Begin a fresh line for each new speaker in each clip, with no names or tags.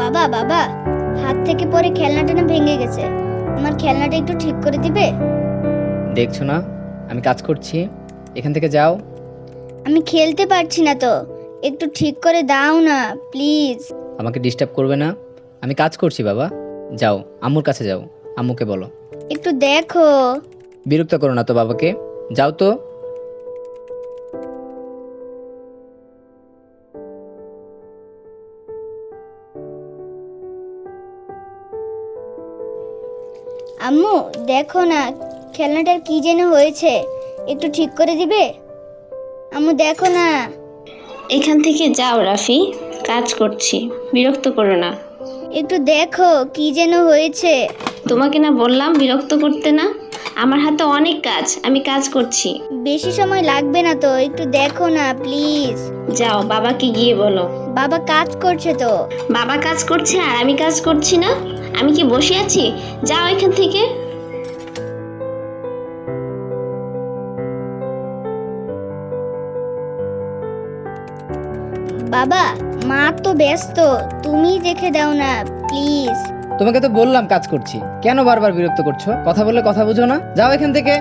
বাবা বাবা, হাত থেকে পরে খেলনাটা না ভেঙে গেছে। আমার খেলনাটা একটু ঠিক করে দিবে?
দেখছো না আমি কাজ করছি, এখান থেকে যাও।
আমি খেলতে পারছি না তো, একটু ঠিক করে দাও না প্লিজ।
আমাকে ডিস্টার্ব করবে না, আমি কাজ করছি বাবা। যাও আম্মুর কাছে যাও, আম্মুকে বলো।
একটু দেখো।
বিরক্ত করো না তো বাবাকে, যাও তো।
আম্মু দেখো না, খেলনাটার কি যেন হয়েছে, একটু ঠিক করে দিবে? আম্মু দেখো না।
এখান থেকে যাও রাফি, কাজ করছি, বিরক্ত করো না।
একটু দেখো কি যেন হয়েছে।
তোমাকে না বললাম বিরক্ত করতে না, আমার হাতে অনেক কাজ, আমি কাজ করছি।
বেশি সময় লাগবে না তো, একটু দেখো না প্লিজ।
যাও বাবাকে গিয়ে বলো।
বাবা কাজ করছে তো।
বাবা কাজ করছে আর আমি কাজ করছি না? আমি কি বসে আছি? যাও এখান থেকে।
বাবা, মা তো ব্যস্ত, তুমি দেখে দাও না প্লিজ।
তোমাকে তো বললাম কাজ করছি, কেন বারবার বিরক্ত করছো? কথা বললে কথা বুঝো না, যাও এখান থেকে।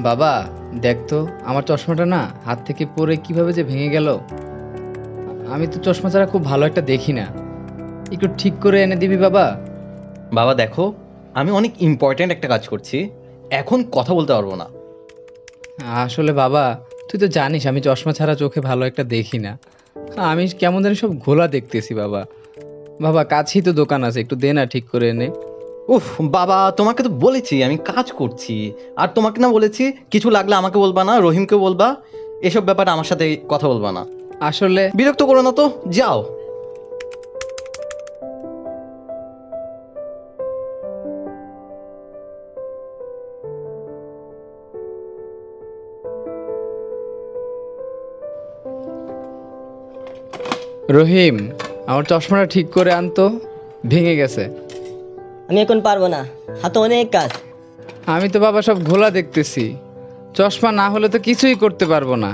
বাবা দেখ তো, আমার চশমাটা না হাত থেকে পড়ে কিভাবে যে ভেঙে গেল। আমি তো চশমা ছাড়া খুব ভালো একটা দেখি না, একটু ঠিক করে এনে দিবি বাবা।
বাবা দেখো, আমি অনেক ইম্পর্ট্যান্ট একটা কাজ করছি, এখন কথা বলতে পারবো না।
আসলে বাবা, তুই তো জানিস আমি চশমা ছাড়া চোখে ভালো একটা দেখি না। আমি কেমন জানি সব ঘোলা দেখতেছি বাবা। বাবা কাছেই তো দোকান আছে, একটু দে না ঠিক করে এনে।
উফ বাবা, তোমাকে তো বলেছি আমি কাজ করছি, আর তোমাকে না বলেছি কিছু লাগলে আমাকে বলবা না, রহিমকে বলবা, এসব ব্যাপারে আমার সাথে কথা বলবা না।
আসলে
বিরক্ত করো না তো, যাও।
রহিম, আমার চশমাটা ঠিক করে আনতো, ভেঙে গেছে।
আমি এখন পারবো না, হাতে অনেক কাজ।
আমি তো বাবা সব ঘোলা দেখতেছি, চশমা না হলে তো কিছুই করতে পারবো না।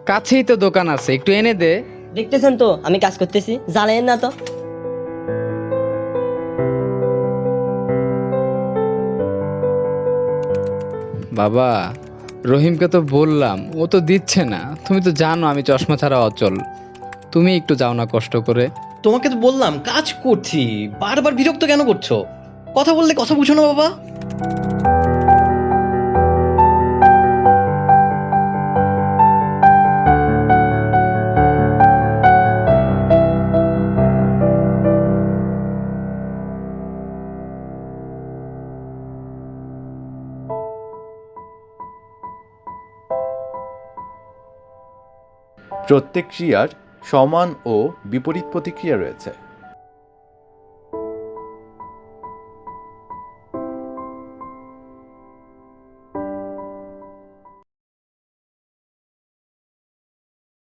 কাছেই তো দোকান আছে, একটু এনে দে।
দেখতেছেন তো আমি কাজ করতেছি, জ্বালেন না তো।
বাবা, রহিমকে তো বললাম, ও তো দিচ্ছে না। তুমি তো জানো আমি চশমা ছাড়া অচল, তুমি একটু যাও না কষ্ট করে।
তোমাকে তো বললাম কাজ করছি, বারবার বিরক্ত কেন করছো? কথা বললে কথা বুঝো না বাবা।
প্রত্যেক ক্রিয়ার সমান ও বিপরীত প্রতিক্রিয়া রয়েছে।